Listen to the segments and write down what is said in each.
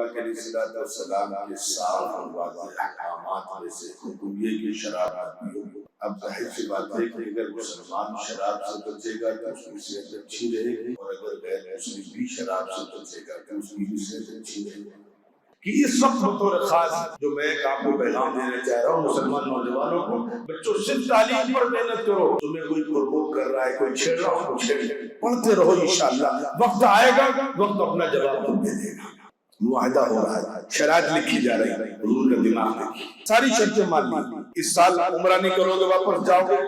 پاک علیہ الصلوۃ والسلام کے صاف اور واضح احکامات میں سے حکم یہ کہ شراب نہ پیو۔ اب ظاہر سی بات ہے کہ اگر مسلمان شراب سے بچے گا تو اس کی صحت اچھی رہے گی، اور اگر غیر مسلم بھی شراب سے بچے گا تو اس کی بھی صحت اچھی رہے گی۔ کہ اس وقت بطور خاص جو میں ایک آپ کو پیغام دینا چاہ رہا ہوں مسلمان نوجوانوں کو، بچوں صرف تعلیم پر محنت کرو۔ تمہیں کوئی پرووک کر رہا ہے، کوئی چھیڑ رہا ہے، کوئی چھیڑ، پڑھتے رہو انشاءاللہ، وقت آئے گا، وقت اپنا جواب خود دے دے گا۔ معاہدہ ہو رہا ہے، شرائط لکھی جا رہی ہے، حضور کا دماغ دیکھیے، ساری شرطیں مان لی۔ اس سال عمرہ نہیں کرو گے واپس جاؤ گے۔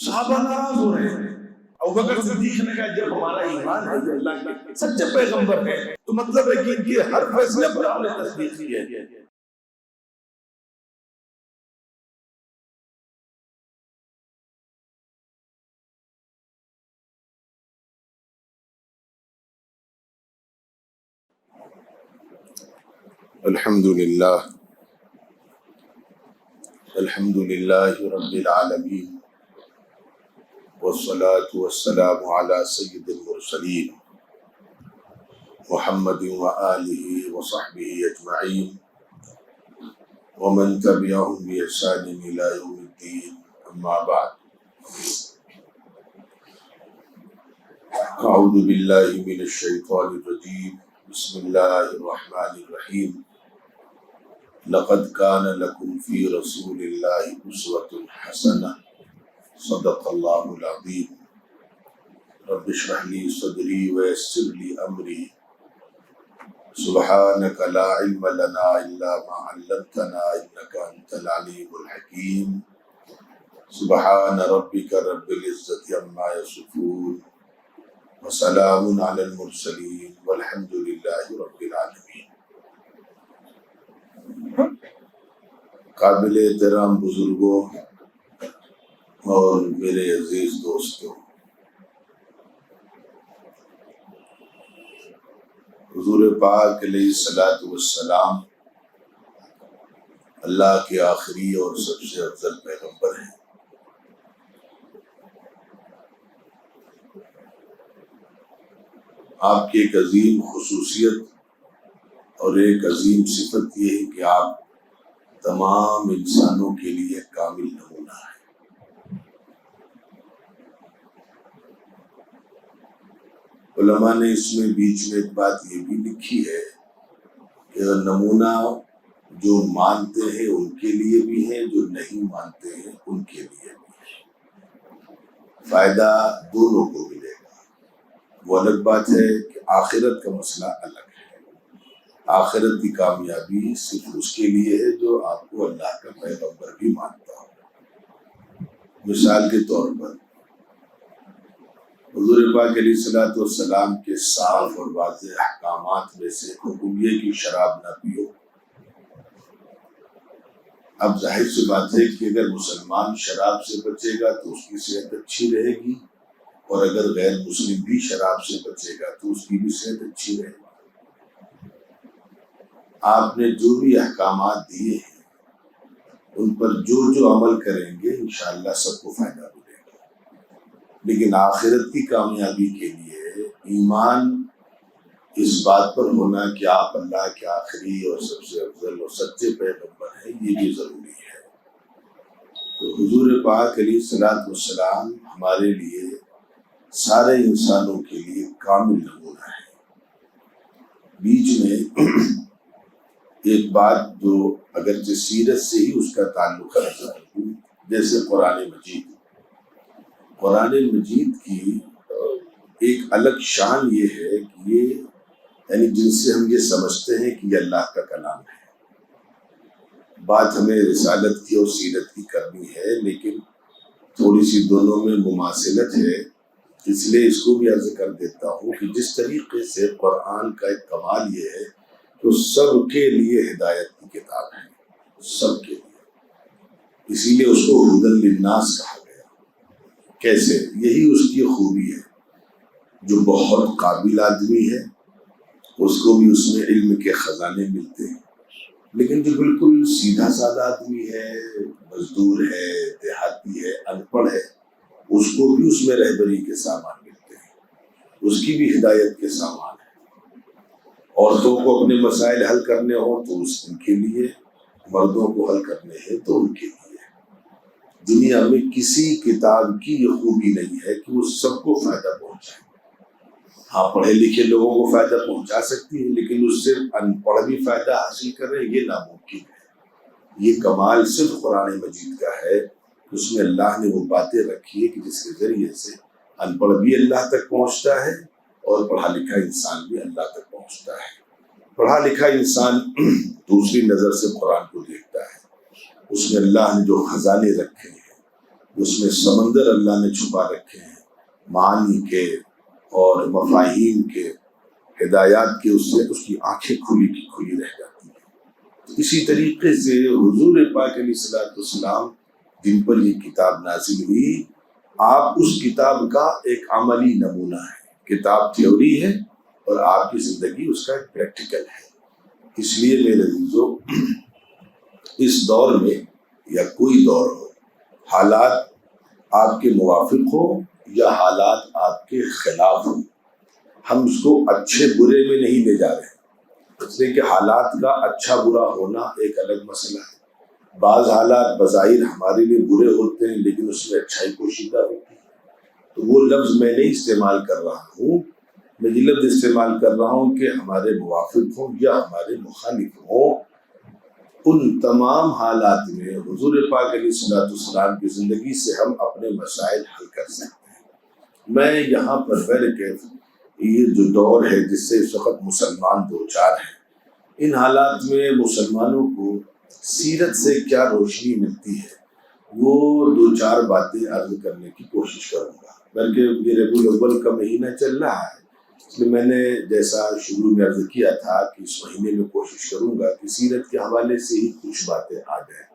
صحابہ ناراض ہو رہے ہیں۔ ابوبکر صدیق نے کہا جب ہمارا ایمان ہے یہ اللہ کے سچے پیغمبر ہیں تو مطلب ہے کہ ان کے ہر فیصلے پر ہم نے تصدیق کی ہے۔ الحمدللہ رب العالمین والصلاة والسلام علی سید المرسلین محمد وآلہ وصحبہ اجمعین ومن تبعهم بإحسان إلى يوم الدین، اما بعد۔ اعوذ باللہ من الشیطان الرجیم، بسم اللہ الرحمن الرحیم۔ لقد كان لكم في رسول الله أسوة حسنة صدق الله العظيم۔ رب اشرح لي صدري ويسر لي أمري سبحانك لا علم لنا إلا ما علمتنا إنك أنت العليم الحكيم۔ سبحان ربك رب العزة عما يصفون وسلام على المرسلين والحمد لله رب العالمين۔ قابل احترام بزرگوں اور میرے عزیز دوستوں، حضور پاک علیہ الصلوۃ والسلام اللہ کے آخری اور سب سے افضل پیغمبر ہیں۔ آپ کی ایک عظیم خصوصیت اور ایک عظیم صفت یہ ہے کہ آپ تمام انسانوں کے لیے کامل نمونہ ہے۔ علماء نے اس میں بیچ میں ایک بات یہ بھی لکھی ہے کہ نمونہ جو مانتے ہیں ان کے لیے بھی ہے، جو نہیں مانتے ہیں ان کے لیے بھی ہے، فائدہ دونوں کو ملے گا۔ وہ الگ بات ہے کہ آخرت کا مسئلہ الگ ہے۔ آخرت کی کامیابی صرف اس کے لیے ہے جو آپ کو اللہ کا پیغمبر بھی مانتا ہو۔ مثال کے طور پر حضور پاک علیہ الصلوۃ والسلام کے صاف اور واضح احکامات میں سے حکم یہ کہ شراب نہ پیو۔ اب ظاہر سی بات ہے کہ اگر مسلمان شراب سے بچے گا تو اس کی صحت اچھی رہے گی، اور اگر غیر مسلم بھی شراب سے بچے گا تو اس کی بھی صحت اچھی رہے گی۔ آپ نے جو بھی احکامات دیے ہیں ان پر جو عمل کریں گے انشاءاللہ سب کو فائدہ ملے گا، لیکن آخرت کی کامیابی کے لیے ایمان اس بات پر ہونا کہ آپ اللہ کے آخری اور سب سے افضل اور سچے پیغمبر ہیں، یہ بھی ضروری ہے۔ تو حضور پاک علیہ الصلوۃ والسلام ہمارے لیے سارے انسانوں کے لیے کامل نمونہ ہے۔ بیچ میں ایک بات جو اگرچہ سیرت سے ہی اس کا تعلق ہے، جیسے قرآن مجید کی ایک الگ شان یہ ہے کہ یہ یعنی جن سے ہم یہ سمجھتے ہیں کہ یہ اللہ کا کلام ہے۔ بات ہمیں رسالت کی اور سیرت کی کرنی ہے، لیکن تھوڑی سی دونوں میں مماثلت ہے، اس لیے اس کو بھی عرض کر دیتا ہوں کہ جس طریقے سے قرآن کا ایک کمال یہ ہے تو سب کے لیے ہدایت کی کتاب ہے، سب کے لیے، اسی لیے اس کو ہدی للناس کہا گیا۔ کیسے؟ یہی اس کی خوبی ہے، جو بہت قابل آدمی ہے اس کو بھی اس میں علم کے خزانے ملتے ہیں، لیکن جو بالکل سیدھا سادہ آدمی ہے، مزدور ہے، دیہاتی ہے، ان پڑھ ہے، اس کو بھی اس میں رہبری کے سامان ملتے ہیں، اس کی بھی ہدایت کے سامان ہے۔ عورتوں کو اپنے مسائل حل کرنے ہوں تو ان کے لیے، مردوں کو حل کرنے ہیں تو ان کے لیے۔ دنیا میں کسی کتاب کی یہ خوبی نہیں ہے کہ وہ سب کو فائدہ پہنچائے۔ ہاں، پڑھے لکھے لوگوں کو فائدہ پہنچا سکتی ہے، لیکن اس سے ان پڑھ بھی فائدہ حاصل کرے یہ ناممکن ہے۔ یہ کمال صرف قرآن مجید کا ہے، اس میں اللہ نے وہ باتیں رکھی ہے کہ جس کے ذریعے سے ان پڑھ بھی اللہ تک پہنچتا ہے اور پڑھا لکھا انسان بھی اللہ تک پہنچتا ہے۔ پڑھا لکھا انسان دوسری نظر سے قرآن کو دیکھتا ہے، اس میں اللہ نے جو خزانے رکھے ہیں، اس میں سمندر اللہ نے چھپا رکھے ہیں معانی کے اور مفاہیم کے، ہدایات کے، اس سے اس کی آنکھیں کھلی کی کھلی رہ جاتی ہیں۔ اسی طریقے سے حضور پاک علیہ الصلوۃ والسلام جن پر یہ کتاب نازل ہوئی، آپ اس کتاب کا ایک عملی نمونہ ہے۔ کتاب تھیوری ہے اور آپ کی زندگی اس کا ایک پریکٹیکل ہے۔ اس لیے میرے عزیزو، اس دور میں یا کوئی دور ہو، حالات آپ کے موافق ہو یا حالات آپ کے خلاف ہو، ہم اس کو اچھے برے میں نہیں لے جا رہے، اس لیے کہ حالات کا اچھا برا ہونا ایک الگ مسئلہ ہے۔ بعض حالات بظاہر ہمارے لیے برے ہوتے ہیں لیکن اس میں اچھائی پوشیدہ ہوتی ہے، تو وہ لفظ میں نہیں استعمال کر رہا ہوں، میں یہ لفظ استعمال کر رہا ہوں کہ ہمارے موافق ہوں یا ہمارے مخالف ہوں، ان تمام حالات میں حضور پاک علیہ الصلوۃ والسلام کی زندگی سے ہم اپنے مسائل حل کر سکتے ہیں۔ میں یہاں پر بہرکیف یہ جو دور ہے جس سے اس وقت مسلمان دو چار ہیں، ان حالات میں مسلمانوں کو سیرت سے کیا روشنی ملتی ہے وہ دو چار باتیں عرض کرنے کی کوشش کروں گا۔ بلکہ یہ ربیع الاول کا مہینہ چل رہا ہے، اس لیے میں نے جیسا شروع میں عرض کیا تھا کہ اس مہینے میں کوشش کروں گا کہ سیرت کے حوالے سے ہی کچھ باتیں آ جائیں۔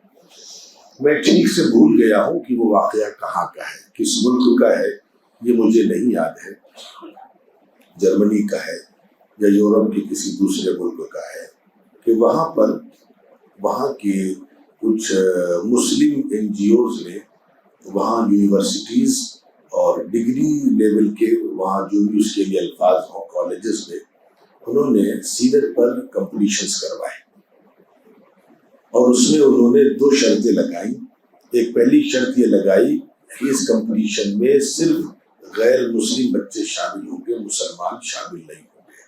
میں ٹھیک سے بھول گیا ہوں کہ وہ واقعہ کہاں کا ہے، کس ملک کا ہے، یہ مجھے نہیں یاد ہے، جرمنی کا ہے یا یورپ کے کسی دوسرے ملک کا ہے، کہ وہاں کے کچھ مسلم این جی اوز نے وہاں یونیورسٹیز اور ڈگری لیول کے وہاں جو بھی اس کے لیے الفاظ ہوں کالجز میں، انہوں نے سیرت پر کمپٹیشنز کروائے اور اس میں انہوں نے دو شرطیں لگائیں۔ ایک پہلی شرط یہ لگائی کہ اس کمپٹیشن میں صرف غیر مسلم بچے شامل ہوں گے، مسلمان شامل نہیں ہوں گے۔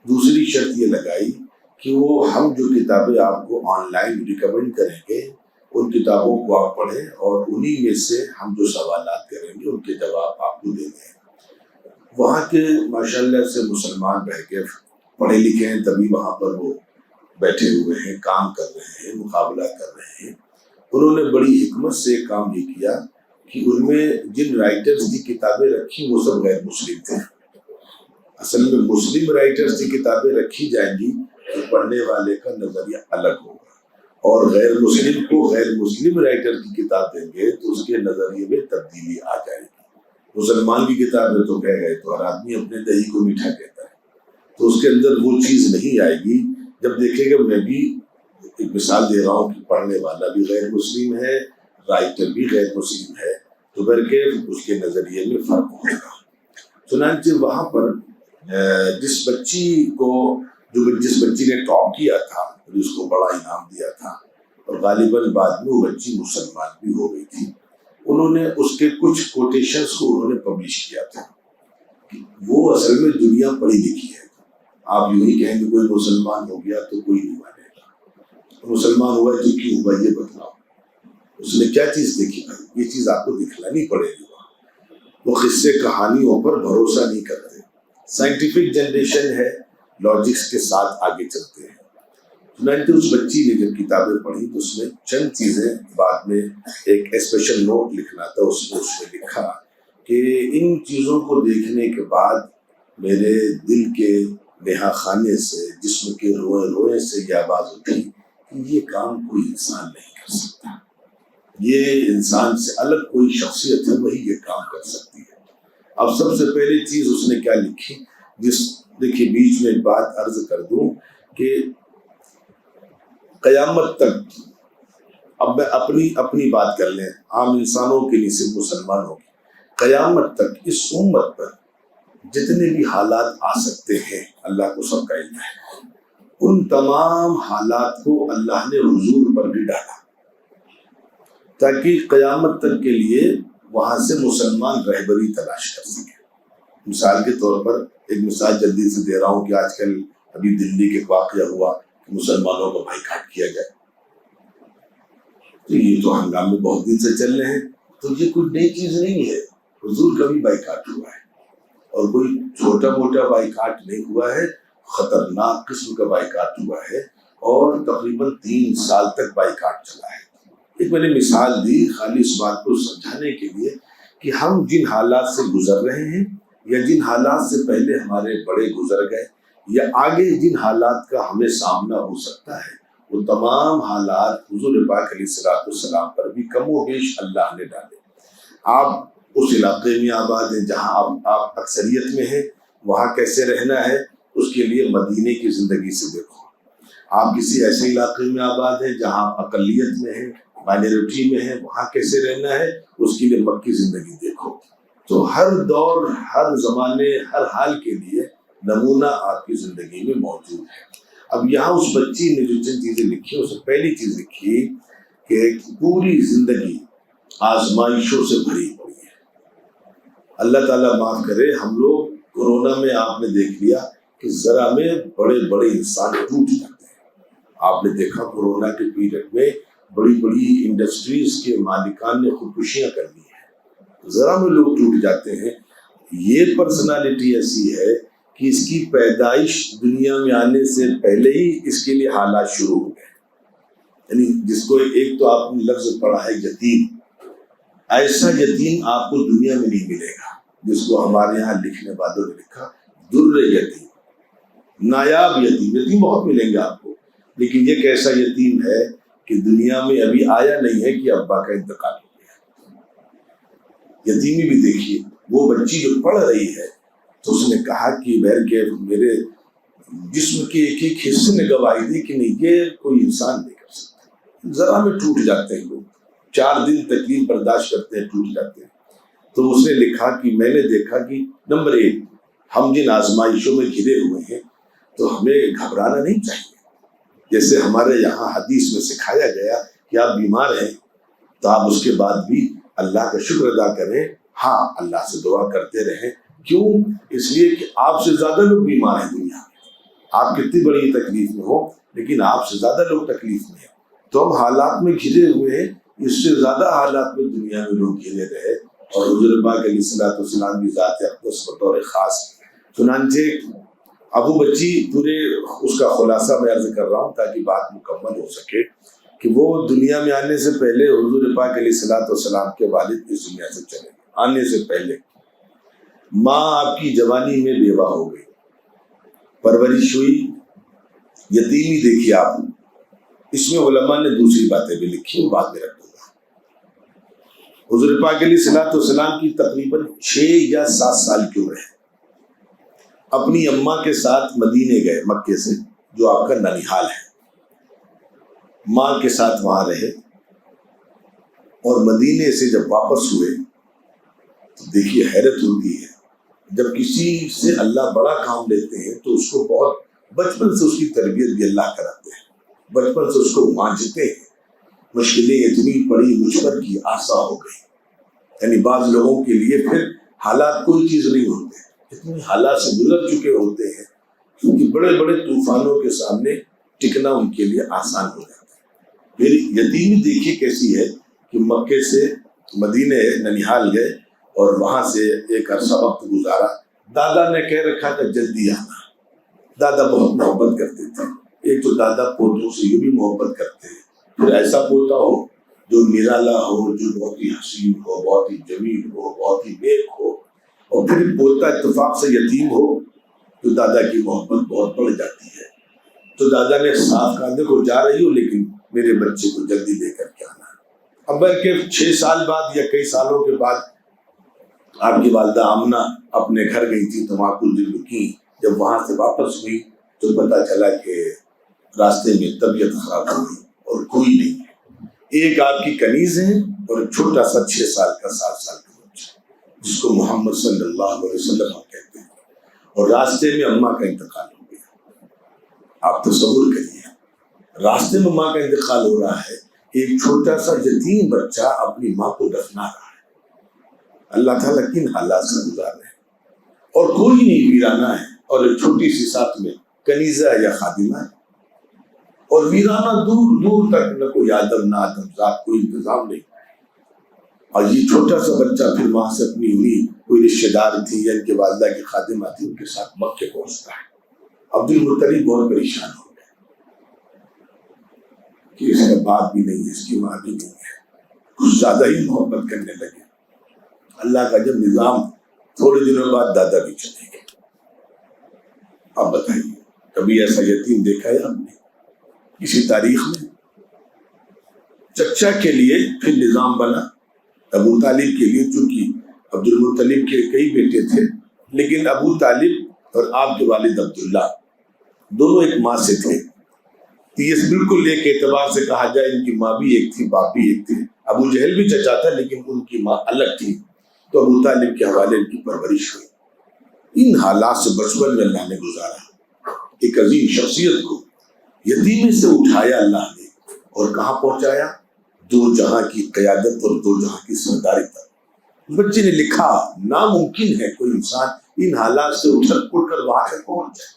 دوسری شرط یہ لگائی کہ وہ ہم جو کتابیں آپ کو آن لائن ریکمینڈ کریں گے ان کتابوں کو آپ پڑھیں اور انہی میں سے ہم جو سوالات کریں گے ان کے جواب آپ کو دیں گے۔ وہاں کے ماشاءاللہ سے مسلمان بہرکیف پڑھے لکھے ہیں، تبھی وہاں پر وہ بیٹھے ہوئے ہیں، کام کر رہے ہیں، مقابلہ کر رہے ہیں۔ انہوں نے بڑی حکمت سے کام یہ کیا کہ ان میں جن رائٹرز کی کتابیں رکھی وہ سب غیر مسلم تھے۔ اصل میں مسلم رائٹرز کی کتابیں رکھی جائیں گی تو پڑھنے والے کا نظریہ الگ ہوگا، اور غیر مسلم کو غیر مسلم رائٹر کی کتاب دیں گے تو اس کے نظریے میں تبدیلی آ جائے گی۔ مسلمان کی کتاب ہے تو کہہ گئے تو ہر آدمی اپنے دہی کو میٹھا کہتا ہے، تو اس کے اندر وہ چیز نہیں آئے گی۔ جب دیکھے گا، میں بھی ایک مثال دے رہا ہوں کہ پڑھنے والا بھی غیر مسلم ہے، رائٹر بھی غیر مسلم ہے، تو بلکہ اس کے نظریے میں فرق ہوگا۔ چنانچہ وہاں پر جس بچی نے ٹاپ کیا تھا، جس کو بڑا انعام دیا تھا، اور غالباً بعد میں وہ بچی مسلمان بھی ہو گئی تھی، انہوں نے اس کے کچھ کوٹیشنز کو انہوں نے پبلش کیا تھا۔ وہ اصل میں دنیا پڑھی لکھی ہے، آپ یوں ہی کہیں گے کوئی مسلمان ہو گیا تو کوئی نہیں مانے گا، مسلمان ہوا تو کیوں ہوا یہ بتلاؤ، اس نے کیا چیز دیکھی بھائی، یہ چیز آپ کو دکھلانی پڑے گی۔ وہ قصے کہانیوں پر بھروسہ نہیں کرتے، سائنٹیفک جنریشن ہے، لاجکس کے ساتھ آگے چلتے ہیں۔ چنانچہ اس بچی نے جب کتابیں پڑھی تو اس میں چند چیزیں، بعد میں ایک اسپیشل نوٹ لکھنا تھا، اس میں لکھا کہ ان چیزوں کو دیکھنے کے بعد میرے دل کے نہا خانے سے، جسم کے روئے روئے سے یہ آواز اٹھی کہ یہ کام کوئی انسان نہیں کر سکتا، یہ انسان سے الگ کوئی شخصیت ہے وہی یہ کام کر سکتی ہے۔ اب سب سے پہلی چیز اس نے کیا لکھی، دیکھیے بیچ میں ایک بات عرض کر دوں کہ قیامت تک، اب میں اپنی بات کر لیں، عام انسانوں کے لیے، صرف مسلمانوں کی، قیامت تک اس امت پر جتنے بھی حالات آ سکتے ہیں اللہ کو سب کا علم ہے، ان تمام حالات کو اللہ نے حضور پر بھی ڈالا تاکہ قیامت تک کے لیے وہاں سے مسلمان رہبری تلاش کر سکے۔ مثال کے طور پر ایک مثال جلدی سے دے رہا ہوں کہ آج کل ابھی دلی کے واقعہ ہوا کہ مسلمانوں کو بائیکاٹ کیا جائے، تو یہ تو ہنگامے بہت دن سے چل رہے ہیں، تو یہ کوئی نئی چیز نہیں ہے، حضور کا بھی بائیکاٹ ہوا ہے، اور کوئی چھوٹا موٹا بائیکاٹ نہیں ہوا ہے، خطرناک قسم کا بائیکاٹ ہوا ہے، اور تقریباً 3 سال تک بائیکاٹ چلا ہے۔ ایک میں نے مثال دی خالی اس بات کو سمجھانے کے لیے کہ ہم جن حالات سے گزر رہے ہیں یا جن حالات سے پہلے ہمارے بڑے گزر گئے یا آگے جن حالات کا ہمیں سامنا ہو سکتا ہے، وہ تمام حالات حضور پاک علیہ الصلوۃ والسلام پر بھی کم و بیش اللہ نے ڈالے۔ آپ اس علاقے میں آباد ہیں جہاں آپ اکثریت میں ہیں، وہاں کیسے رہنا ہے اس کے لیے مدینے کی زندگی سے دیکھو۔ آپ کسی ایسے علاقے میں آباد ہیں جہاں آپ اقلیت میں ہیں، مائنورٹی میں ہیں، وہاں کیسے رہنا ہے اس کے لیے مکی زندگی دیکھو۔ تو ہر دور، ہر زمانے، ہر حال کے لیے نمونہ آپ کی زندگی میں موجود ہے۔ اب یہاں اس بچی نے جو چند چیزیں لکھی، اس میں پہلی چیز لکھی کہ پوری زندگی آزمائشوں سے بھری پڑی ہے۔ اللہ تعالیٰ معاف کرے، ہم لوگ کورونا میں آپ نے دیکھ لیا کہ ذرا میں بڑے بڑے انسان ٹوٹ جاتے ہیں۔ آپ نے دیکھا کورونا کے پیریڈ میں بڑی بڑی انڈسٹریز کے مالکان نے خودکشیاں کر لی ہیں، ذرا میں لوگ ٹوٹ جاتے ہیں۔ یہ پرسنالٹی ایسی ہے کہ اس کی پیدائش دنیا میں آنے سے پہلے ہی اس کے لیے حالات شروع ہو گئے، یعنی جس کو ایک تو آپ نے لفظ پڑھا ہے یتیم، ایسا یتیم آپ کو دنیا میں نہیں ملے گا جس کو ہمارے یہاں لکھنے والوں نے لکھا در یتیم، نایاب یتیم۔ یتیم بہت ملیں گے آپ کو، لیکن یہ کیسا یتیم ہے کہ دنیا میں ابھی آیا نہیں ہے کہ ابا کا انتقال ہو گیا۔ یتیمی بھی دیکھیے، وہ بچی جو پڑھ رہی ہے تو اس نے کہا کہ بہر کے میرے جسم کے ایک ایک حصے نے گواہی دی کہ نہیں، یہ کوئی انسان نہیں کر سکتا۔ ذرا میں ٹوٹ جاتے ہیں لوگ، 4 دن تکلیف برداشت کرتے ہیں، ٹوٹ جاتے ہیں۔ تو اس نے لکھا کہ میں نے دیکھا کہ نمبر 1، ہم جن آزمائشوں میں گھرے ہوئے ہیں تو ہمیں گھبرانا نہیں چاہیے۔ جیسے ہمارے یہاں حدیث میں سکھایا گیا کہ آپ بیمار ہیں تو آپ اس کے بعد بھی اللہ کا شکر ادا کریں، ہاں اللہ سے دعا کرتے رہیں۔ کیوں؟ اس لیے کہ آپ سے زیادہ لوگ بیمار ہیں دنیا میں، آپ کتنی بڑی تکلیف میں ہو لیکن آپ سے زیادہ لوگ تکلیف میں ہیں۔ تو ہم حالات میں گھرے ہوئے ہیں، اس سے زیادہ حالات میں دنیا میں لوگ گھرے رہے، اور حضور پاک علیہ الصلوۃ والسلام کی ذات اقدس بطور خاص۔ چنانچہ ابو بچی پورے اس کا خلاصہ میں عرض کر رہا ہوں تاکہ بات مکمل ہو سکے کہ وہ دنیا میں آنے سے پہلے حضور پاک علیہ الصلوۃ والسلام کے والد اس دنیا سے چلے گئے۔ آنے سے پہلے ماں آپ کی جوانی میں بیوہ ہو گئی، پرورش ہوئی، یتیمی دیکھی آپ۔ اس میں علماء نے دوسری باتیں بھی لکھی، وہ بعد میں رکھ دوں گا۔ حضور پاک علیہ الصلوۃ والسلام کی تقریباً 6 یا 7 سال کی عمر ہے، اپنی اماں کے ساتھ مدینے گئے مکے سے، جو آپ کا ننیحال ہے، ماں کے ساتھ وہاں رہے، اور مدینے سے جب واپس ہوئے تو دیکھیے حیرت ہوتی ہے، جب کسی سے اللہ بڑا کام لیتے ہیں تو اس کو بہت بچپن سے اس کی تربیت بھی اللہ کراتے ہیں، بچپن سے اس کو مانجتے ہیں۔ مشکلیں اتنی پڑی مجھ پر کی آسا ہو گئی، یعنی بعض لوگوں کے لیے پھر حالات کوئی چیز نہیں ہوتے، اتنے حالات سے گزر چکے ہوتے ہیں کیونکہ بڑے بڑے طوفانوں کے سامنے ٹکنا ان کے لیے آسان ہو جاتا ہے۔ پھر یتیمی دیکھیے کیسی ہے کہ مکے سے مدینے ننیحال گئے اور وہاں سے ایک عرصہ وقت گزارا۔ دادا نے کہہ رکھا تھا جلدی آنا، دادا بہت محبت کرتے تھے۔ ایک تو دادا پوتوں سے یہ بھی محبت کرتے ہیں، پھر ایسا پوتا ہو جو نرالا ہو، جو بہت ہی حسین ہو، بہت ہی جمیل ہو، بہت ہی نیک ہو، اور پھر پوتا اتفاق سے یتیم ہو تو دادا کی محبت بہت بڑھ جاتی ہے۔ تو دادا نے صاف کہا دیکھو جا رہی ہو لیکن میرے بچے کو جلدی لے کر کے آنا۔ اب کہ 6 سال بعد یا کئی سالوں کے بعد آپ کی والدہ آمنہ اپنے گھر گئی تھی تو وہاں کچھ دن رکی۔ جب وہاں سے واپس ہوئی تو پتہ چلا کہ راستے میں طبیعت خراب ہو گئی اور کوئی نہیں ہے، ایک آپ کی کنیز ہے اور ایک چھوٹا سا 6 سال کا 7 سال کا بچہ، جس کو محمد صلی اللہ علیہ وسلم کہتے ہیں۔ اور راستے میں اماں کا انتقال ہو گیا۔ آپ تصور کریے، راستے میں ماں کا انتقال ہو رہا ہے، ایک چھوٹا سا یتیم بچہ اپنی ماں کو دفنا رہا ہے۔ اللہ تعالیٰ کن حالات سے گزار رہے ہیں، اور کوئی نہیں ویرانہ ہے، اور ایک چھوٹی سی ساتھ میں کنیزہ یا خادمہ ہے، اور ویرانہ دور دور تک نہ کوئی آدم نہ آدمزاد، کوئی انتظام نہیں۔ اور یہ چھوٹا سا بچہ پھر وہاں سے اپنی ہوئی کوئی رشتہ دار تھی یا ان کے والدہ کی خادمہ تھی، ان کے ساتھ مکے پہنچتا ہے۔ عبد المطلب بہت پریشان ہو گئے کہ اس کا باپ بھی نہیں ہے، اس کی ماں بھی نہیں ہے، کچھ زیادہ ہی محبت کرنے لگے۔ اللہ کا جب نظام، تھوڑے دنوں بعد دادا بھی چلے گئے۔ آپ بتائیے، کبھی ایسا یتیم دیکھا ہے آپ نے کسی تاریخ میں؟ چچا کے لیے پھر نظام بنا ابو طالب کے لیے، چونکہ عبد المطلب کے کئی بیٹے تھے، لیکن ابو طالب اور آپ کے والد عبداللہ دونوں ایک ماں سے تھے۔ یہ بالکل ایک اعتبار سے کہا جائے ان کی ماں بھی ایک تھی، باپ بھی ایک تھے۔ ابو جہل بھی چچا تھا، لیکن ان کی ماں الگ تھی، تو ابو طالب کے حوالے ان کی پرورش ہوئی۔ ان حالات سے بچپن میں اللہ نے گزارا، ایک عظیم شخصیت کو یتیمی سے اٹھایا اللہ نے، اور کہاں پہنچایا؟ دو جہاں کی قیادت اور دو جہاں کی سرداری تک۔ بچے نے لکھا ناممکن ہے کوئی انسان ان حالات سے اٹھ کر وہاں تک پہنچ جائے،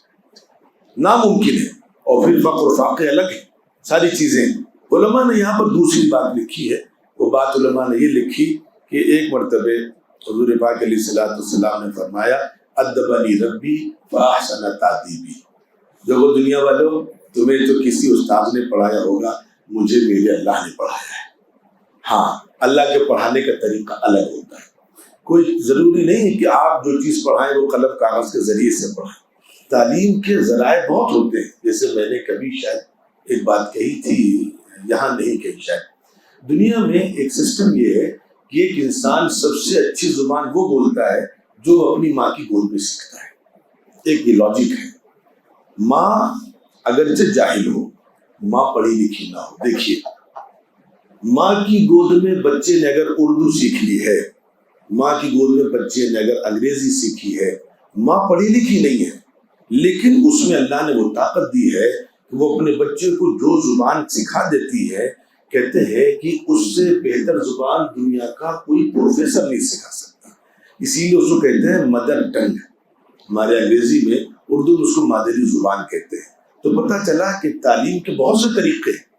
ناممکن ہے۔ اور پھر فقر و فاقے الگ ہے، ساری چیزیں۔ علماء نے یہاں پر دوسری بات لکھی ہے، وہ بات علماء نے یہ لکھی کہ ایک مرتبہ حضور پاک علیہ الصلوۃ والسلام نے فرمایا ادبنی ربی فاحسن تادیبی، جو دنیا والوں تمہیں تو کسی استاد نے پڑھایا ہوگا، مجھے میرے اللہ نے پڑھایا ہے۔ ہاں، اللہ کے پڑھانے کا طریقہ الگ ہوتا ہے، کوئی ضروری نہیں ہے کہ آپ جو چیز پڑھائیں وہ قلم کاغذ کے ذریعے سے پڑھائیں۔ تعلیم کے ذرائع بہت ہوتے ہیں، جیسے میں نے کبھی شاید ایک بات کہی تھی، یہاں نہیں کہی شاید۔ دنیا میں ایک سسٹم یہ ہے کہ ایک انسان سب سے اچھی زبان وہ بولتا ہے جو اپنی ماں کی گود میں سیکھتا ہے۔ ایک یہ لاجک ہے۔ ماں اگرچہ جاہل ہو، ماں پڑھی لکھی نہ ہو، دیکھیے ماں کی گود میں بچے نے اگر اردو سیکھ لی ہے، ماں کی گود میں بچے نے اگر انگریزی سیکھی ہے، ماں پڑھی لکھی نہیں ہے، لیکن اس میں اللہ نے وہ طاقت دی ہے کہ وہ اپنے بچے کو جو زبان سکھا دیتی ہے، کہتے ہیں کہ اس سے بہتر زبان دنیا کا کوئی پروفیسر نہیں سکھا سکتا۔ اسی لیے اس کو کہتے ہیں مدر ٹنگ، ہمارے انگریزی میں، اردو میں اس کو مادری زبان کہتے ہیں۔ تو پتہ چلا کہ تعلیم کے بہت سے طریقے ہیں۔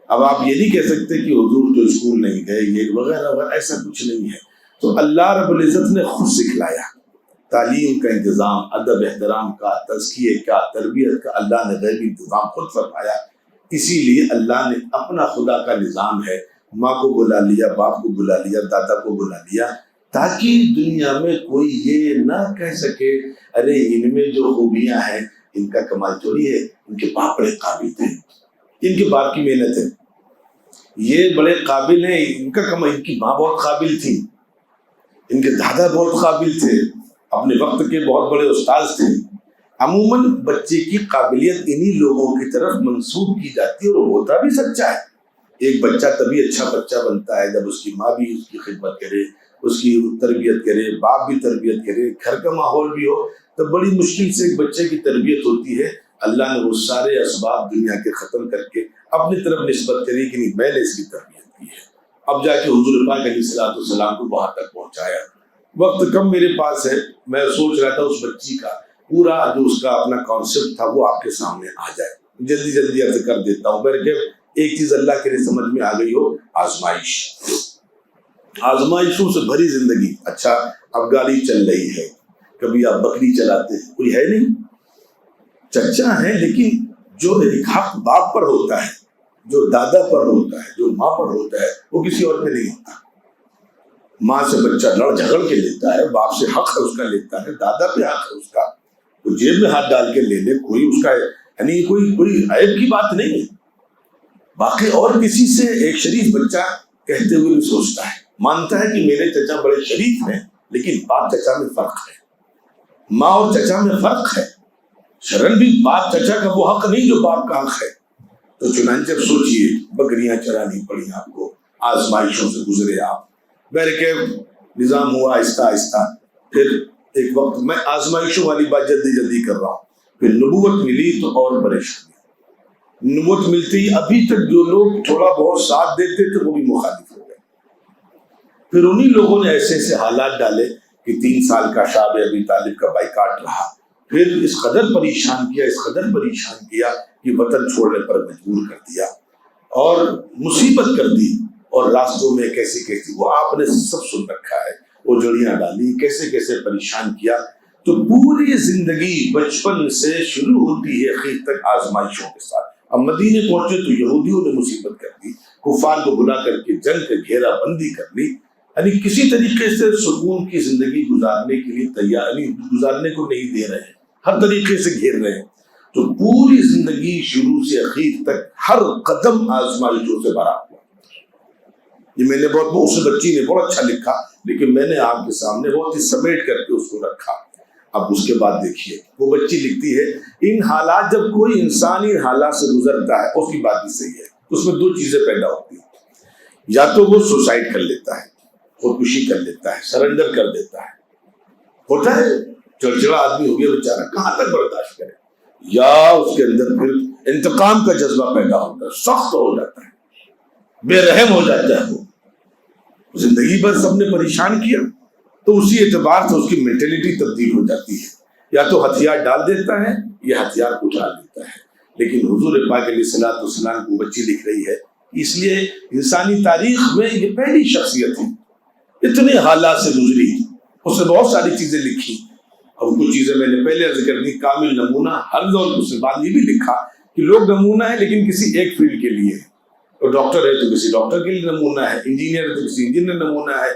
اب آپ یہ نہیں کہہ سکتے کہ حضور تو اسکول نہیں گئے، یہ وغیرہ وغیرہ، ایسا کچھ نہیں ہے۔ تو اللہ رب العزت نے خود سکھلایا تعلیم کا انتظام، ادب احترام کا، تزکیے کا، تربیت کا، اللہ نے غیبی انتظام خود فرمایا۔ اسی لیے اللہ نے اپنا خدا کا نظام ہے، ماں کو بلا لیا، باپ کو بلا لیا، دادا کو بلا لیا، تاکہ دنیا میں کوئی یہ نہ کہہ سکے ارے ان میں جو خوبیاں ہیں ان کا کمال تھوڑی ہے، ان کے باپ بڑے قابل تھے، ان کے باپ کی محنت ہے، یہ بڑے قابل ہیں، ان کا کمال، ان کی ماں بہت قابل تھی، ان کے دادا بہت قابل تھے، اپنے وقت کے بہت بڑے استاذ تھے۔ عموماً بچے کی قابلیت انہی لوگوں کی طرف منسوب کی جاتی ہے، اور ہوتا بھی سچا ہے۔ ایک بچہ تبھی اچھا بچہ بنتا ہے جب اس کی ماں بھی اس کی خدمت کرے، اس کی تربیت کرے، باپ بھی تربیت کرے، گھر کا ماحول بھی ہو، تب بڑی مشکل سے ایک بچے کی تربیت ہوتی ہے۔ اللہ نے وہ سارے اسباب دنیا کے ختم کر کے اپنی طرف نسبت کری کہ نہیں، میں نے اس کی تربیت کی ہے، اب جا کے حضور پاک علیہ الصلوۃ والسلام کو وہاں تک پہنچایا۔ وقت کم میرے پاس ہے، میں سوچ رہا تھا اس بچی کا پورا جو اس کا اپنا کانسیپٹ تھا وہ آپ کے سامنے آ جائے، جلدی جلدی عرض کر دیتا ہوں۔ میرے کہ ایک چیز اللہ کے لیے سمجھ میں آ گئی ہو، آزمائش، آزمائشوں سے بھری زندگی۔ اچھا، اب گاڑی چل رہی ہے، کبھی آپ بکری چلاتے ہیں، کوئی ہے نہیں، چچا ہے، لیکن جو ایک حق باپ پر ہوتا ہے، جو دادا پر ہوتا ہے، جو ماں پر ہوتا ہے، وہ کسی اور پہ نہیں ہوتا۔ ماں سے بچہ لڑ جھگڑ کے لیتا ہے، باپ سے حق ہے اس کا لیتا ہے، دادا پہ حق ہے اس کا، وہ جیب میں ہاتھ ڈال کے لے لے، کوئی اس کا یعنی کوئی عیب کی بات نہیں ہے۔ باقی اور کسی سے ایک شریف بچہ کہتے ہوئے بھی سوچتا ہے، مانتا ہے کہ میرے چچا بڑے شریف ہیں، لیکن باپ چچا میں فرق ہے، ماں اور چچا میں فرق ہے۔ شرن بھی باپ چچا کا وہ حق نہیں جو باپ کا حق ہے۔ تو چنانچہ سوچئے، بکریاں چرانی پڑی آپ کو، آزمائشوں سے گزرے آپ، بہرکیف نظام ہوا آہستہ آہستہ۔ پھر ایک وقت میں آزمائشوں والی بات جلدی جلدی کر رہا ہوں، پھر نبوت ملی تو اور پریشانی، نبوت ملتی ابھی تک جو لوگ تھوڑا بہت ساتھ دیتے تھے وہ بھی مخالف ہو گئے، پھر انہی لوگوں نے ایسے ایسے حالات ڈالے کہ 3 سال کا شعب ابی طالب کا بائیکاٹ رہا، پھر اس قدر پریشان کیا کہ وطن چھوڑنے پر مجبور کر دیا اور مصیبت کر دی، اور راستوں میں کیسی وہ آپ نے سب سن رکھا ہے، وہ جڑیاں ڈالی، کیسے کیسے پریشان کیا۔ تو پوری زندگی بچپن سے شروع ہوتی ہے اخیر تک آزمائشوں کے ساتھ۔ اب مدینے پہنچے تو یہودیوں نے مصیبت کر دی، کفار کو بلا کر کے جنگ کے گھیرا بندی کر لی، یعنی کسی طریقے سے سکون کی زندگی گزارنے کے لیے تیار گزارنے کو نہیں دے رہے ہیں، ہر طریقے سے گھیر رہے ہیں۔ تو پوری زندگی شروع سے اخیر تک ہر قدم آزمائشوں سے بھرا ہوا۔ یہ میں نے اس بچی نے بہت اچھا لکھا، لیکن میں نے آپ کے سامنے بہت ہی سمیٹ کر کے اس کو رکھا۔ اب اس کے بعد دیکھیے وہ بچی لکھتی ہے، ان حالات جب کوئی انسان ان حالات سے گزرتا ہے، اس کی بات بھی صحیح ہے، اس میں 2 چیزیں پیدا ہوتی ہیں، یا تو وہ سوسائڈ کر لیتا ہے، خودکشی کر لیتا ہے، سرنڈر کر دیتا ہے، ہوتا ہے چڑچڑا آدمی ہو گیا بیچارہ، کہاں تک برداشت کرے، یا اس کے اندر پھر انتقام کا جذبہ پیدا ہوتا ہے، سخت ہو جاتا ہے، بے رحم ہو جاتا ہے، وہ زندگی بھر سب نے پریشان کیا، تو اسی اعتبار سے اس کی مینٹلٹی تبدیل ہو جاتی ہے، یا تو ہتھیار ڈال دیتا ہے یا ہتھیار اٹھا لیتا ہے۔ لیکن حضور پاک علیہ الصلوۃ والسلام کو بچی لکھ رہی ہے، اس لیے انسانی تاریخ میں یہ پہلی شخصیت ہے، اتنے حالات سے گزری، اس نے بہت ساری چیزیں لکھی، اور کچھ چیزیں میں نے پہلے ذکر کی، کامل نمونہ ہر دور اس نے بعد یہ بھی لکھا کہ لوگ نمونہ ہے لیکن کسی ایک فیلڈ کے لیے، اور ڈاکٹر ہے تو کسی ڈاکٹر کے لیے نمونہ ہے، انجینئر ہے تو کسی انجینئر نمونہ ہے،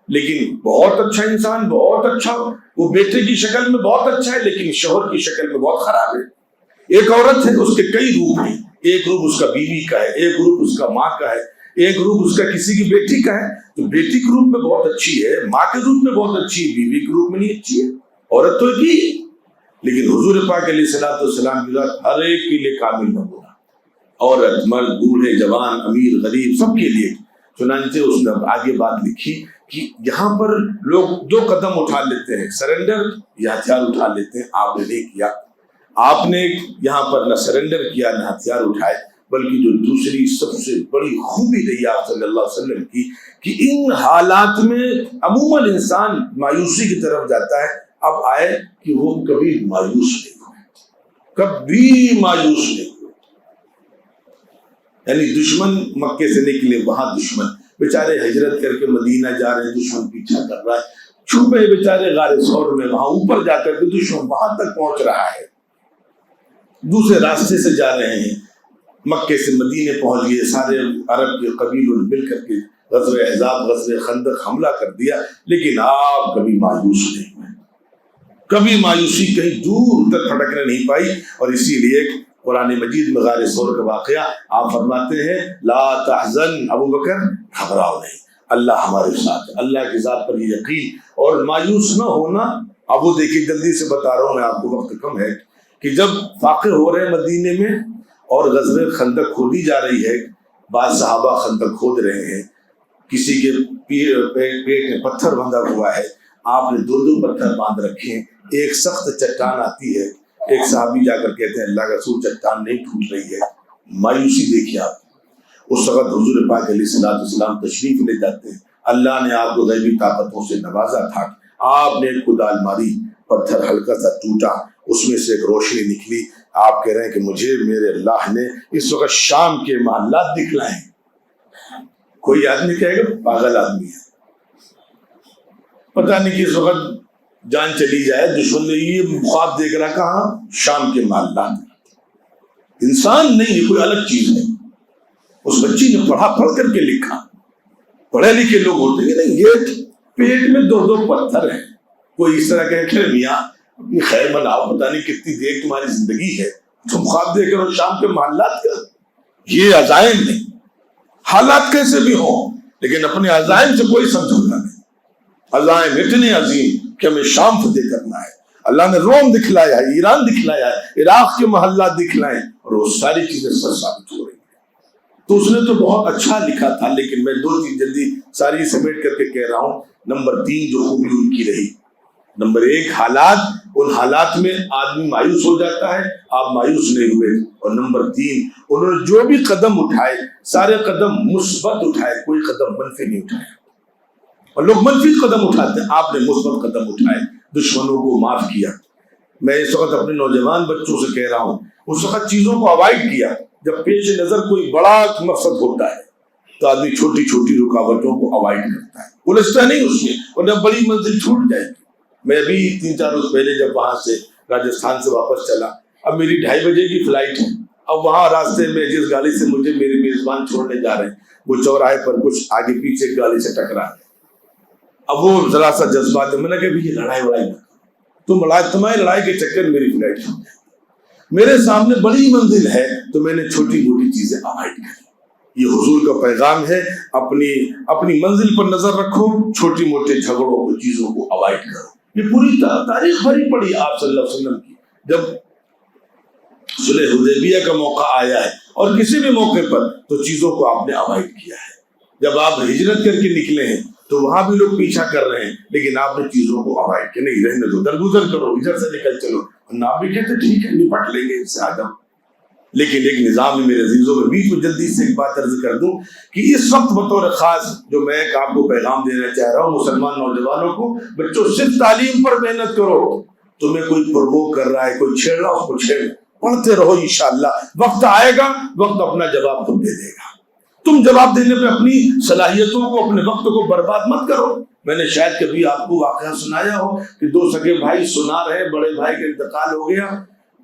لیکن بہت اچھا انسان، بہت اچھا، وہ بیٹے کی شکل میں بہت اچھا ہے لیکن شوہر کی شکل میں بہت خراب ہے۔ ایک عورت ہے، اس کے کئی روپ ہیں، ایک روپ اس کا بیوی کا ہے، ایک روپ اس کا ماں کا ہے، ایک روپ اس کا کسی کی بیٹی کا ہے، تو بیٹی کے روپ میں بہت اچھی ہے، ماں کے روپ میں بہت اچھی ہے، بیوی کے روپ میں نہیں اچھی ہے، عورت تو ایک ہی ہے، لیکن حضور پاک علیہ الصلوۃ والسلام کی ذات ہر ایک کے لیے کامل نمونہ، عورت، مرد، بوڑھے، جوان، امیر، غریب، سب کے لیے۔ چنانچہ اس نے آگے بات لکھی کہ یہاں پر لوگ 2 قدم اٹھا لیتے ہیں، سرنڈر یا ہتھیار اٹھا لیتے ہیں، آپ نے نہیں کیا، آپ نے یہاں پر نہ سرنڈر کیا نہ ہتھیار اٹھائے، بلکہ جو دوسری سب سے بڑی خوبی رہی آپ صلی اللہ علیہ وسلم کی کہ ان حالات میں عموماً انسان مایوسی کی طرف جاتا ہے، اب آئے کہ وہ کبھی مایوس نہیں ہوئے، کبھی مایوس نہیں ہوئے، یعنی دشمن مکے سے نکلے، وہاں دشمن بیچارے ہجرت کر کے مدینہ جا رہے ہیں، دشمن پیچھا کر رہا ہے، چھپے بیچارے غار ثور میں، وہاں اوپر جا کر کے دشمن وہاں تک پہنچ رہا ہے، دوسرے راستے سے جا رہے ہیں، مکے سے مدینے پہنچ گئے، سارے عرب کے قبیلوں نے مل کر کے غزوہ احزاب، غزوہ خندق حملہ کر دیا، لیکن آپ کبھی مایوس نہیں ہوئے، کبھی مایوسی کہیں دور تک پھٹکنے نہیں پائی، اور اسی لیے قرآن مجید میں غار ثور کا واقعہ آپ فرماتے ہیں، لا تحزن ابو بکر، گھبراؤ نہیں، اللہ ہمارے ساتھ ہے، اللہ کی ذات پر یہ یقین اور مایوس نہ ہونا۔ اب وہ دیکھیے جلدی سے بتا رہا ہوں میں، آپ کو وقت کم ہے، کہ جب واقع ہو رہے ہیں مدینے میں اور غزوہ خندق کھودی جا رہی ہے، بعض صحابہ خندق کھود رہے ہیں، کسی کے پیٹ میں پتھر بندھا ہوا ہے، آپ نے 2 پتھر باندھ رکھے ہیں، ایک سخت چٹان آتی ہے، ایک صحابی جا کر کہتے ہیں اللہ کا رسول چٹان نہیں ٹوٹ رہی ہے، مایوسی دیکھیے آپ۔ اس وقت حضور پاک علیہ الصلوۃ والسلام تشریف لے جاتے ہیں، اللہ نے آپ کو غیبی طاقتوں سے نوازا تھا، آپ نے ایک کدال ماری، پتھر ہلکا سا ٹوٹا، اس میں سے ایک روشنی نکلی، آپ کہہ رہے ہیں کہ مجھے میرے اللہ نے اس وقت شام کے محلات دکھلائے۔ کوئی آدمی کہے گا پاگل آدمی ہے، پتہ نہیں کس وقت جان چلی جائے، دشمن نے یہ خواب دیکھ رہا، کہاں؟ شام کے محلات۔ انسان نہیں، یہ کوئی الگ چیز ہے۔ اس بچی نے پڑھ کر کے لکھا، پڑھے لکھے لوگ ہوتے ہیں نہیں، یہ پیٹ میں 2 پتھر ہیں، کوئی اس طرح کہے کہ میاں اپنی خیر بناؤ، پتہ نہیں کتنی دیر تمہاری زندگی ہے، تم خواب دیکھ رہے ہو شام کے محلات کا۔ یہ عزائم نہیں، حالات کیسے بھی ہوں، لیکن اپنے عزائم سے کوئی سمجھوتا نہیں۔ عزائم اتنے عظیم کہ ہمیں شام فتح کرنا ہے، اللہ نے روم دکھلایا ہے، ایران دکھلایا ہے، عراق کے محلات دکھلائے، اور وہ ساری چیزیں سچ ثابت ہو رہی ہیں۔ تو اس نے تو بہت اچھا لکھا تھا، لیکن میں 2 چیز جلدی ساری سمیٹ کر کے کہہ رہا ہوں۔ نمبر 3 جو خوبی ان کی رہی نمبر ایک حالات، ان حالات میں آدمی مایوس ہو جاتا ہے، آپ مایوس نہیں ہوئے. اور نمبر تین، انہوں نے جو بھی قدم اٹھائے سارے قدم مثبت اٹھائے، کوئی قدم منفی نہیں اٹھایا. اور لوگ منفی قدم اٹھاتے ہیں، آپ نے مثبت قدم اٹھائے، دشمنوں کو معاف کیا. میں اس وقت اپنے نوجوان بچوں سے کہہ رہا ہوں، اس وقت چیزوں کو اوائڈ کیا. جب پیش نظر کوئی بڑا مقصد ہوتا ہے تو آدمی چھوٹی چھوٹی رکاوٹوں کو اوائڈ کرتا ہے، الجھتا نہیں اس میں، ورنہ بڑی منزل چھوٹ جائے گی. میں ابھی 3-4 روز پہلے جب وہاں سے راجستھان سے واپس چلا، اب میری 2:30 بجے کی فلائٹ ہے. اب وہاں راستے میں جس گاڑی سے مجھے میرے میزبان چھوڑنے جا رہے ہیں، وہ چوراہے پر کچھ آگے پیچھے گاڑی سے ٹکرا ہے. اب وہ ذرا سا جذبات ہے، میں نے کہا یہ لڑائی وڑائی نہ تمہاری لڑائی کے چکر میری فلائٹ چھوٹ جائے. میرے سامنے بڑی منزل ہے تو میں نے چھوٹی موٹی چیزیں اوائڈ کری. یہ حضور کا پیغام ہے، اپنی منزل پر نظر رکھو، چھوٹی موٹے جھگڑوں کو چیزوں کو اوائڈ کرو. یہ پوری تاریخ بھری پڑی آپ صلی اللہ علیہ وسلم کی. جب صلح حدیبیہ کا موقع آیا ہے اور کسی بھی موقع پر تو چیزوں کو آپ نے اوائڈ کیا ہے. جب آپ ہجرت کر کے نکلے ہیں تو وہاں بھی لوگ پیچھا کر رہے ہیں، لیکن آپ نے چیزوں کو اوائڈ کیا. نہیں رہنے دو، درگزر کرو، ادھر سے نکل چلو. آپ بھی کہتے ٹھیک ہے نپٹ لیں گے اس سے آدم. لیکن ایک نظام میں میرے عزیزوں میں بیچ میں جلدی سے ایک بات عرض کر دوں کہ اس وقت بطور خاص جو میں آپ کو پیغام دینا چاہ رہا ہوں مسلمان نوجوانوں کو، بچوں صرف تعلیم پر محنت کرو. تمہیں کوئی پرووک کر رہا ہے، کوئی چھیڑ رہا ہے، اس کو چھیڑ، پڑھتے رہو. انشاءاللہ وقت آئے گا، وقت اپنا جواب خود دے دے گا. تم جواب دینے پہ اپنی صلاحیتوں کو، اپنے وقت کو برباد مت کرو. میں نے شاید کبھی آپ کو واقعہ سنایا ہو کہ 2 سگے بھائی سنا رہے، بڑے بھائی کا انتقال ہو گیا،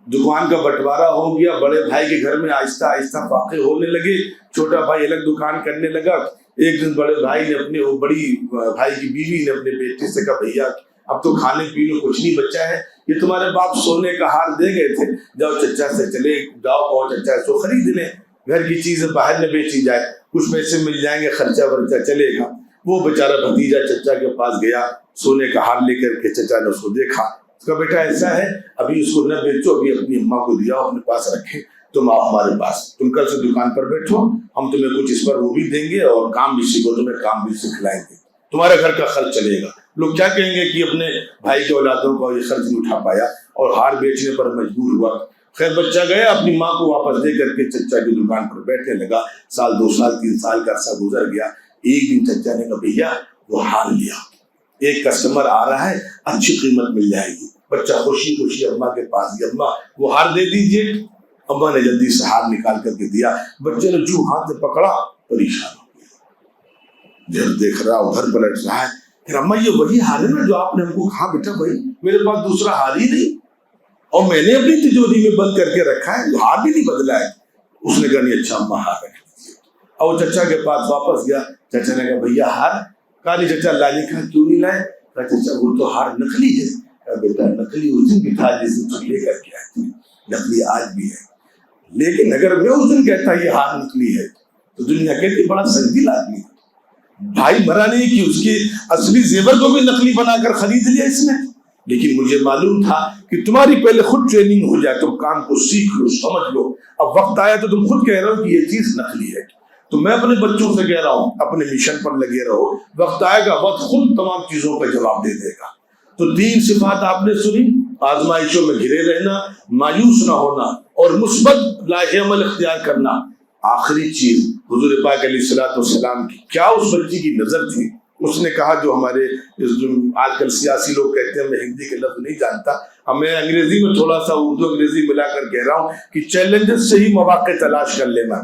دکان کا بٹوارا ہو گیا، بڑے بھائی کے گھر میں آہستہ آہستہ فاقے ہونے لگے، چھوٹا بھائی الگ دکان کرنے لگا. ایک دن بڑے بھائی نے اپنے بڑی بھائی کی بیوی نے اپنے بیٹے سے کہا بھیا اب تو کھانے پینے کچھ نہیں بچا ہے، یہ تمہارے باپ سونے کا ہار دے گئے تھے، جاؤ چچا سے چلے جاؤ اور چچا سے خرید لیں، گھر کی چیزیں باہر نہ بیچی جائے، کچھ پیسے مل جائیں گے، خرچہ ورچہ چلے گا. وہ بیچارہ بھتیجا چچا کے پاس گیا، سونے کا ہار لے کر کے. چچا نے اس کو دیکھا، اس کا بیٹا ایسا ہے ابھی اس کو نہ بیچو، ابھی اپنی اماں کو دیا اپنے پاس رکھے، تم آؤ ہمارے پاس، تم کل سے دکان پر بیٹھو، ہم تمہیں کچھ اس پر وہ بھی دیں گے اور کام بھی سیکھو، تمہیں کام بھی سکھلائیں گے، تمہارے گھر کا خرچ چلے گا. لوگ کیا کہیں گے کہ اپنے بھائی کے اولادوں کو یہ خرچ نہیں اٹھا پایا اور ہار بیچنے پر مجبور ہوا. خیر بچہ گیا اپنی ماں کو واپس دے کر کے چچا کی دکان پر بیٹھنے لگا. 1 2 سال 3 سال کا عرصہ گزر گیا. ایک دن چچا نے کہا بھیا وہ ہار لیا، ایک کسٹمر آ رہا ہے، اچھی قیمت مل جائے گی. بچہ خوشی خوشی اماں کے پاس گیا، اماں وہ ہار دے دیجئے. اماں نے جلدی سے ہار نکال کر کے دیا. بچے نے جو ہاتھ سے پکڑا پریشان ہو گیا، ادھر دیکھ رہا ادھر پلٹ رہا ہے. پھر اماں یہ وہی ہار ہے نا جو آپ نے ہم کو کہا؟ بیٹا بھائی میرے پاس دوسرا ہار ہی نہیں اور میں نے اپنی تجوری میں بند کر کے رکھا ہے، ہار بھی نہیں بدلا ہے. اس نے کہا نہیں اچھا اماں ہار رکھ لیجیے. اور وہ چچا کے پاس واپس گیا. چچا نے کہا بھیا ہار؟ کہا نہیں چچا لانے کا کیوں نہیں لائے؟ کہا چچا وہ تو ہار نقلی ہے. کہا بیٹا نقلی اس دن بھی تھا جس دن تم لے کر کے آئے تھے، نقلی آج بھی ہے، لیکن اگر میں اس دن کہتا یہ ہار نقلی ہے تو دنیا کہتی بڑا سنگیل آدمی ہے. بھائی مرا نہیں کہ اس کے اصلی زیور کو بھی نقلی بنا کر خرید لیا اس نے. لیکن مجھے معلوم تھا کہ تمہاری پہلے خود ٹریننگ ہو جائے، تم کام کو سیکھ لو، سمجھ لو. اب وقت آیا تو تم خود کہہ رہے ہو کہ یہ چیز نقلی ہے. تو میں اپنے بچوں سے کہہ رہا ہوں اپنے مشن پر لگے رہو، وقت آئے گا وقت خود تمام چیزوں کا جواب دے دے گا. تو 3 صفات آپ نے سنی، آزمائشوں میں گھرے رہنا، مایوس نہ ہونا اور مثبت لاحق عمل اختیار کرنا. آخری چیز حضور پاک علیہ الصلوۃ والسلام کی کیا اس بچی کی نظر تھی. اس نے کہا جو ہمارے آج کل سیاسی لوگ کہتے ہیں، میں ہندی کے لفظ نہیں جانتا، ہمیں انگریزی میں تھوڑا سا اردو انگریزی ملا کر کہہ رہا ہوں کہ چیلنجز سے ہی مواقع تلاش کر لینا.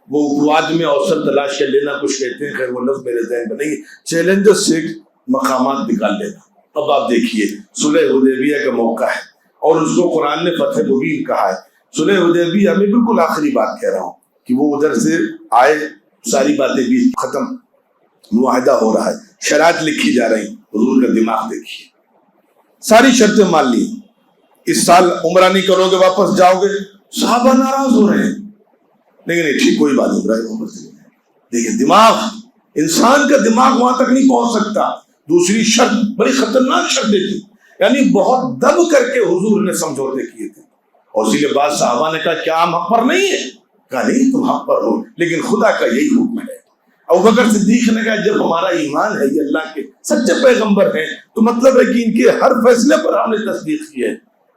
وہ بعد میں اوسط تلاش کر لینا کچھ کہتے ہیں، خیر وہ لفظ میرے ذہن میں نہیں. چیلنجز سے مقامات نکال لینا. اب آپ دیکھیے صلح حدیبیہ کا موقع ہے اور اس کو قرآن نے فتح مبین کہا ہے. صلح حدیبیہ میں بالکل آخری بات کہہ رہا ہوں کہ وہ ادھر سے آئے، ساری باتیں بھی ختم، معاہدہ ہو رہا ہے، شرائط لکھی جا رہی. حضور کا دماغ دیکھیے، ساری شرطیں مان لی. اس سال عمرہ نہیں کرو گے واپس جاؤ گے. صحابہ ناراض ہو رہے ہیں، لیکن نہیں ٹھیک کوئی بات نہیں. دیکھیں دماغ، انسان کا دماغ وہاں تک نہیں پہنچ سکتا. دوسری شرط بڑی خطرناک شرط تھی، یعنی بہت دب کر کے حضور نے سمجھوتے کیے تھے. اور اسی کے بعد صحابہ نے کہا کیا ہم حق پر نہیں ہے؟ کہا نہیں تم حق پر ہو، لیکن خدا کا یہی حکم ہے. ابوبکر صدیق نے کہا جب ہمارا ایمان ہے یہ اللہ کے سچے پیغمبر ہیں تو مطلب ہے کہ ان کے ہر فیصلے پر ہم نے تصدیق کی ہے،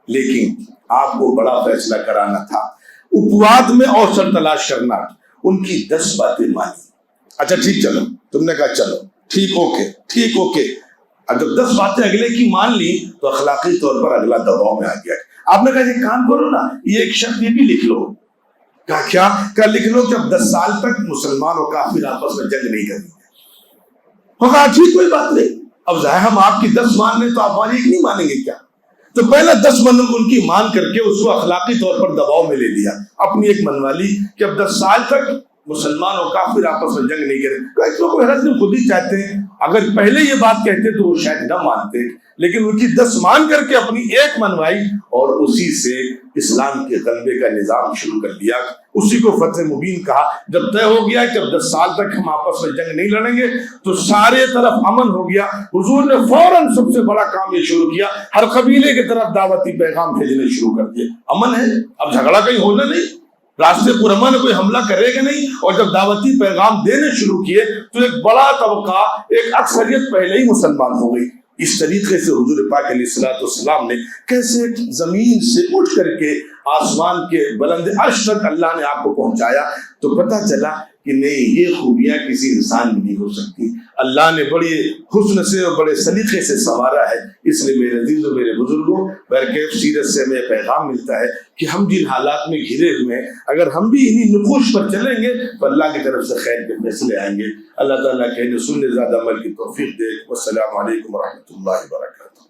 لیکن آپ کو بڑا فیصلہ کرانا تھا، اپواد میں اوسط تلاش کرنا، ان کی 10 باتیں مانی۔ اچھا ٹھیک چلو، تم نے کہا چلو ٹھیک اوکے، اور جب 10 باتیں اگلے کی مان لی تو اخلاقی طور پر اگلا دباؤ میں آ گیا۔ آپ نے کہا یہ کام کرو نا، یہ ایک شرط یہ بھی لکھ لو۔ کہا کیا لکھ لو کہ اب 10 سال تک مسلمان اور کافر آپس میں جنگ نہیں کریں گے۔ کہا ٹھیک کوئی بات نہیں، اب ظاہر ہم آپ کی 10 مان لیں تو آپ ہماری ایک نہیں مانیں گے کیا؟ تو پہلا 10 ان کی مان کر کے اس کو اخلاقی طور پر دباؤ میں لے لیا، اپنی ایک منوا لی کہ اب 10 سال تک مسلمان اور کافر آپس میں جنگ نہیں کریں۔ اس کو حضرت خود ہی چاہتے ہیں، اگر پہلے یہ بات کہتے تو وہ شاید نہ مانتے، لیکن ان کی 10 مان کر کے اپنی ایک منوائی اور اسی سے اسلام کے غلبے کا نظام شروع کر دیا۔ اسی کو فتح مبین کہا۔ جب طے ہو گیا کہ اب 10 سال تک ہم آپس میں جنگ نہیں لڑیں گے تو سارے طرف امن ہو گیا۔ حضور نے فوراً سب سے بڑا کام یہ شروع کیا، ہر قبیلے کی طرف دعوتی پیغام بھیجنے شروع کر دیے۔ امن ہے، اب جھگڑا کہیں ہونا نہیں، راستے پرامن کوئی حملہ کرے گا نہیں۔ اور جب دعوتی پیغام دینے شروع کیے تو ایک بڑا طبقہ، ایک اکثریت پہلے ہی مسلمان ہو گئی۔ اس طریقے سے حضور پاک علیہ الصلوۃ والسلام نے کیسے زمین سے اٹھ کر کے آسمان کے بلند عرش تک اللہ نے آپ کو پہنچایا، تو پتہ چلا کہ نہیں، یہ خوبیاں کسی انسان میں نہیں ہو سکتی، اللہ نے بڑے حسن سے اور بڑے سلیقے سے سنوارا ہے۔ اس لیے میرے عزیزوں، میرے بزرگوں، برکیف سیرت سے ہمیں پیغام ملتا ہے کہ ہم جن حالات میں گھرے ہوئے ہیں، اگر ہم بھی انہی نقوش پر چلیں گے تو اللہ کی طرف سے خیر کے فیصلے آئیں گے۔ اللہ تعالیٰ کہنے سننے زیادہ عمل کی توفیق دے۔ والسلام علیکم ورحمۃ اللہ وبرکاتہ۔